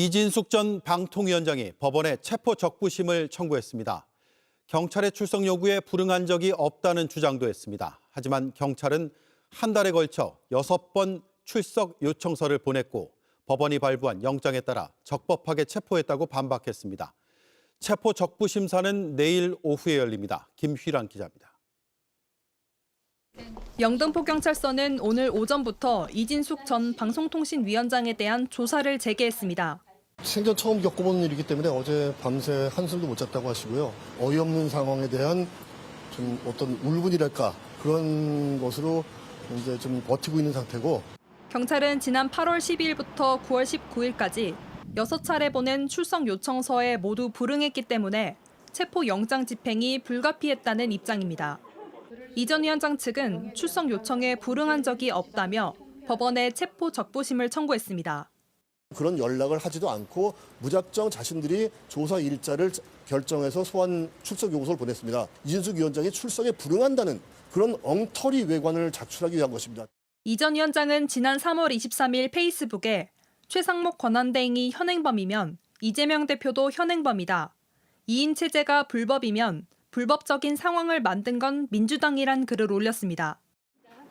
이진숙 전 방통위원장이 법원에 체포 적부심을 청구했습니다. 경찰의 출석 요구에 불응한 적이 없다는 주장도 했습니다. 하지만 경찰은 한 달에 걸쳐 6번 출석 요청서를 보냈고 법원이 발부한 영장에 따라 적법하게 체포했다고 반박했습니다. 체포 적부심사는 내일 오후에 열립니다. 김휘란 기자입니다. 영등포경찰서는 오늘 오전부터 이진숙 전 방송통신위원장에 대한 조사를 재개했습니다. 생전 처음 겪어보는 일이기 때문에 어제 밤새 한숨도 못 잤다고 하시고요. 어이없는 상황에 대한 좀 어떤 울분이랄까 그런 것으로 이제 좀 버티고 있는 상태고. 경찰은 지난 8월 12일부터 9월 19일까지 6차례 보낸 출석 요청서에 모두 불응했기 때문에 체포 영장 집행이 불가피했다는 입장입니다. 이 전 위원장 측은 출석 요청에 불응한 적이 없다며 법원에 체포 적부심을 청구했습니다. 그런 연락을 하지도 않고 무작정 자신들이 조사 일자를 결정해서 소환 출석 요구서를 보냈습니다. 이진숙 위원장이 출석에 불응한다는 그런 엉터리 외관을 자출하기 위한 것입니다. 이 전 위원장은 지난 3월 23일 페이스북에 최상목 권한대행이 현행범이면 이재명 대표도 현행범이다. 2인 체제가 불법이면 불법적인 상황을 만든 건 민주당이란 글을 올렸습니다.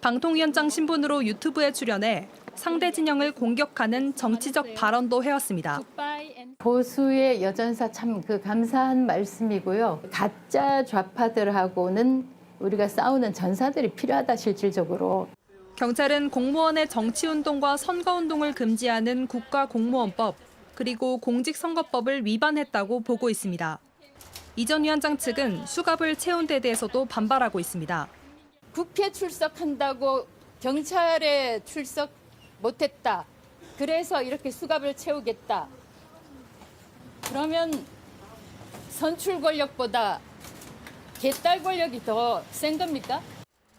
방통위원장 신분으로 유튜브에 출연해 상대 진영을 공격하는 정치적 발언도 해왔습니다. 보수의 여전사 참 감사한 말씀이고요. 가짜 좌파들하고는 우리가 싸우는 전사들이 필요하다 실질적으로. 경찰은 공무원의 정치운동과 선거운동을 금지하는 국가공무원법 그리고 공직선거법을 위반했다고 보고 있습니다. 이 전 위원장 측은 수갑을 채운 데 대해서도 반발하고 있습니다. 국회 출석한다고 경찰에 출석 못했다. 그래서 이렇게 수갑을 채우겠다. 그러면 선출 권력보다 개딸 권력이 더 센 겁니까?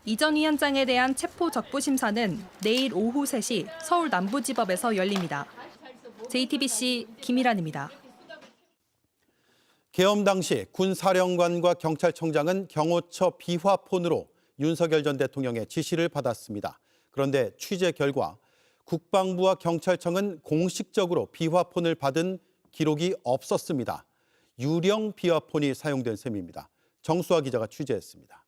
이 전 위원장에 대한 체포 적부심사는 내일 오후 3시 서울 남부지법에서 열립니다. JTBC 김희란입니다. 계엄 당시 군 사령관과 경찰청장은 경호처 비화폰으로 윤석열 전 대통령의 지시를 받았습니다. 그런데 취재 결과 국방부와 경찰청은 공식적으로 비화폰을 받은 기록이 없었습니다. 유령 비화폰이 사용된 셈입니다. 정수아 기자가 취재했습니다.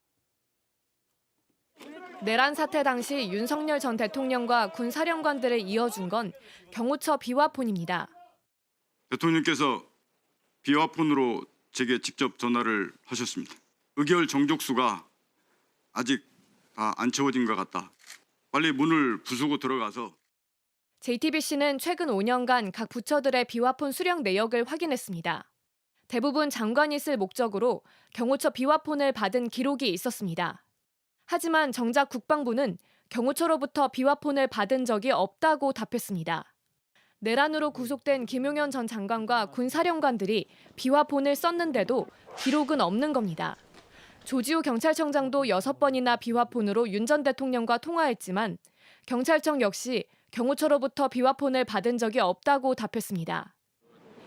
내란 사태 당시 윤석열 전 대통령과 군 사령관들을 이어준 건 경호처 비화폰입니다. 대통령께서 비화폰으로 제게 직접 전화를 하셨습니다. 의결 정족수가 아직 다 안 채워진 것 같다. 빨리 문을 부수고 들어가서. JTBC는 최근 5년간 각 부처들의 비화폰 수령 내역을 확인했습니다. 대부분 장관이 쓸 목적으로 경호처 비화폰을 받은 기록이 있었습니다. 하지만 정작 국방부는 경호처로부터 비화폰을 받은 적이 없다고 답했습니다. 내란으로 구속된 김용현 전 장관과 군 사령관들이 비화폰을 썼는데도 기록은 없는 겁니다. 조지호 경찰청장도 6번이나 비화폰으로 윤 전 대통령과 통화했지만 경찰청 역시 경호처로부터 비화폰을 받은 적이 없다고 답했습니다.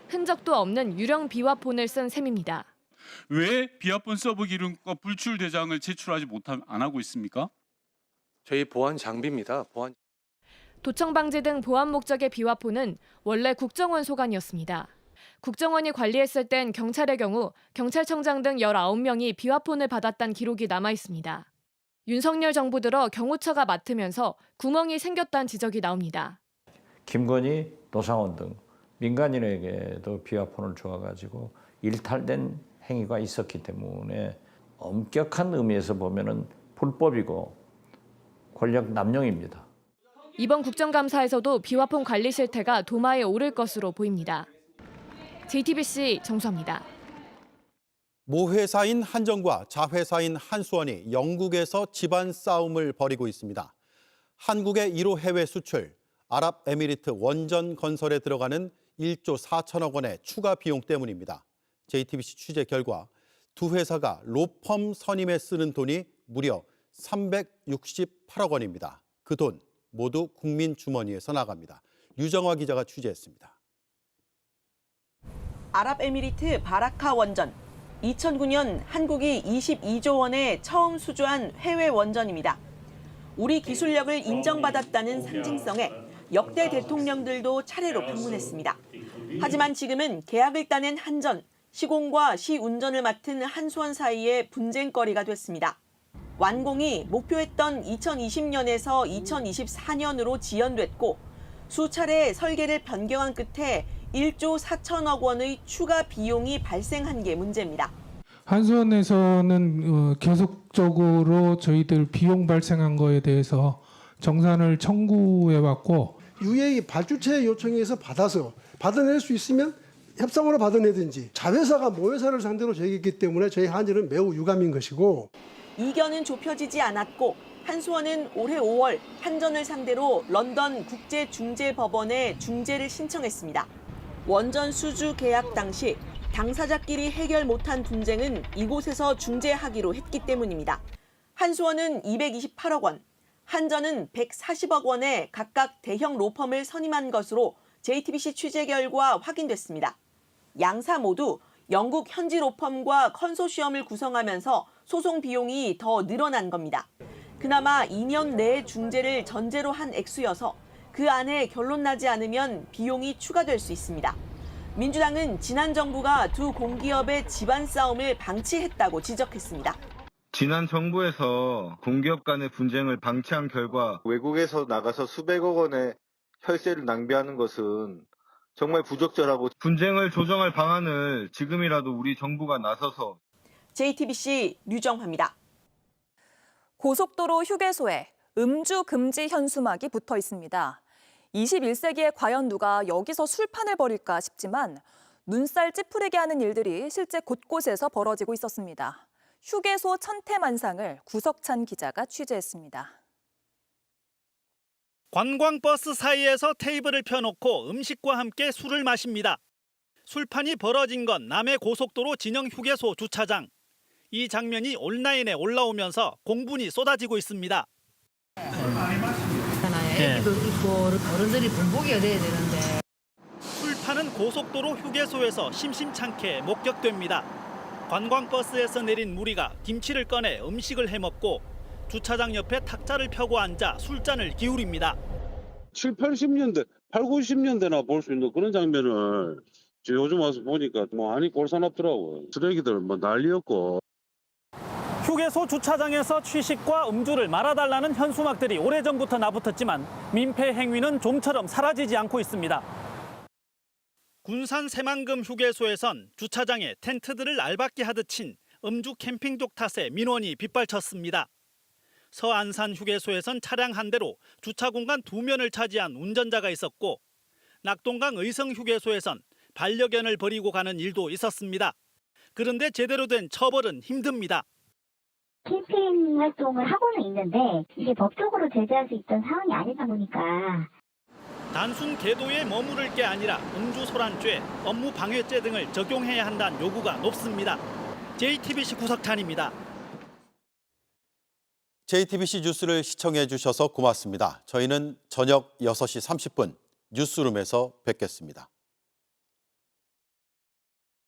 흔적도 없는 유령 비화폰을 쓴 셈입니다. 왜 비화폰 서버 기록과 불출 대장을 제출하지 안 하고 있습니까? 저희 보안 장비입니다. 도청 방지 등 보안 목적의 비화폰은 원래 국정원 소관이었습니다. 국정원이 관리했을 땐 경찰의 경우 경찰청장 등 19명이 비화폰을 받았다는 기록이 남아 있습니다. 윤석열 정부 들어 경호처가 맡으면서 구멍이 생겼다는 지적이 나옵니다. 김건희, 노상원 등 민간인에게도 비화폰을 주어가지고 일탈된 행위가 있었기 때문에 엄격한 의미에서 보면은 불법이고 권력 남용입니다. 이번 국정감사에서도 비화폰 관리 실태가 도마에 오를 것으로 보입니다. JTBC 정수아입니다. 모회사인 한정과 자회사인 한수원이 영국에서 집안 싸움을 벌이고 있습니다. 한국의 1호 해외 수출, 아랍에미리트 원전 건설에 들어가는 1조 4천억 원의 추가 비용 때문입니다. JTBC 취재 결과 두 회사가 로펌 선임에 쓰는 돈이 무려 368억 원입니다. 그 돈 모두 국민 주머니에서 나갑니다. 류정화 기자가 취재했습니다. 아랍에미리트 바라카 원전. 2009년 한국이 22조 원에 처음 수주한 해외 원전입니다. 우리 기술력을 인정받았다는 상징성에 역대 대통령들도 차례로 방문했습니다. 하지만 지금은 계약을 따낸 한전, 시공과 시운전을 맡은 한수원 사이에 분쟁거리가 됐습니다. 완공이 목표했던 2020년에서 2024년으로 지연됐고 수차례 설계를 변경한 끝에 1조 4천억 원의 추가 비용이 발생한 게 문제입니다. 한수원에서는 계속적으로 저희들 비용 발생한 거에 대해서 정산을 청구해 왔고 UA 발주체 요청에서 받아낼 수 있으면 협상으로 받아내든지 자회사가 모회사를 상대로 제기했기 때문에 저희 한전은 매우 유감인 것이고 이견은 좁혀지지 않았고 한수원은 올해 5월 한전을 상대로 런던 국제중재법원에 중재를 신청했습니다. 원전 수주 계약 당시 당사자끼리 해결 못한 분쟁은 이곳에서 중재하기로 했기 때문입니다. 한수원은 228억 원, 한전은 140억 원에 각각 대형 로펌을 선임한 것으로 JTBC 취재 결과 확인됐습니다. 양사 모두 영국 현지 로펌과 컨소시엄을 구성하면서 소송 비용이 더 늘어난 겁니다. 그나마 2년 내에 중재를 전제로 한 액수여서 그 안에 결론 나지 않으면 비용이 추가될 수 있습니다. 민주당은 지난 정부가 두 공기업의 집안 싸움을 방치했다고 지적했습니다. 지난 정부에서 공기업 간의 분쟁을 방치한 결과 외국에서 나가서 수백억 원의 혈세를 낭비하는 것은 정말 부적절하고 분쟁을 조정할 방안을 지금이라도 우리 정부가 나서서. JTBC 류정화입니다. 고속도로 휴게소에 음주 금지 현수막이 붙어 있습니다. 21세기에 과연 누가 여기서 술판을 벌일까 싶지만 눈살 찌푸리게 하는 일들이 실제 곳곳에서 벌어지고 있었습니다. 휴게소 천태만상을 구석찬 기자가 취재했습니다. 관광버스 사이에서 테이블을 펴놓고 음식과 함께 술을 마십니다. 술판이 벌어진 건 남해 고속도로 진영 휴게소 주차장. 이 장면이 온라인에 올라오면서 공분이 쏟아지고 있습니다. 애기도 있고 어른들이 불복이어야 되는데. 술판은 고속도로 휴게소에서 심심찮게 목격됩니다. 관광버스에서 내린 무리가 김치를 꺼내 음식을 해먹고 주차장 옆에 탁자를 펴고 앉아 술잔을 기울입니다. 7, 80년대, 8, 90년대나 볼 수 있는 그런 장면을 요즘 와서 보니까 많이 꼴사납더라고요. 쓰레기들 난리였고. 휴게소 주차장에서 취식과 음주를 말아달라는 현수막들이 오래전부터 나붙었지만 민폐 행위는 좀처럼 사라지지 않고 있습니다. 군산 새만금 휴게소에선 주차장에 텐트들을 알박기 하듯 친 음주 캠핑족 탓에 민원이 빗발쳤습니다. 서안산 휴게소에선 차량 한 대로 주차 공간 2면을 차지한 운전자가 있었고 낙동강 의성 휴게소에선 반려견을 버리고 가는 일도 있었습니다. 그런데 제대로 된 처벌은 힘듭니다. 캠페인 활동을 하고는 있는데 이게 법적으로 제재할 수 있던 상황이 아니다 보니까 단순 계도에 머무를 게 아니라 음주소란죄, 업무방해죄 등을 적용해야 한다는 요구가 높습니다. JTBC 구석찬입니다. JTBC 뉴스를 시청해 주셔서 고맙습니다. 저희는 저녁 6시 30분 뉴스룸에서 뵙겠습니다.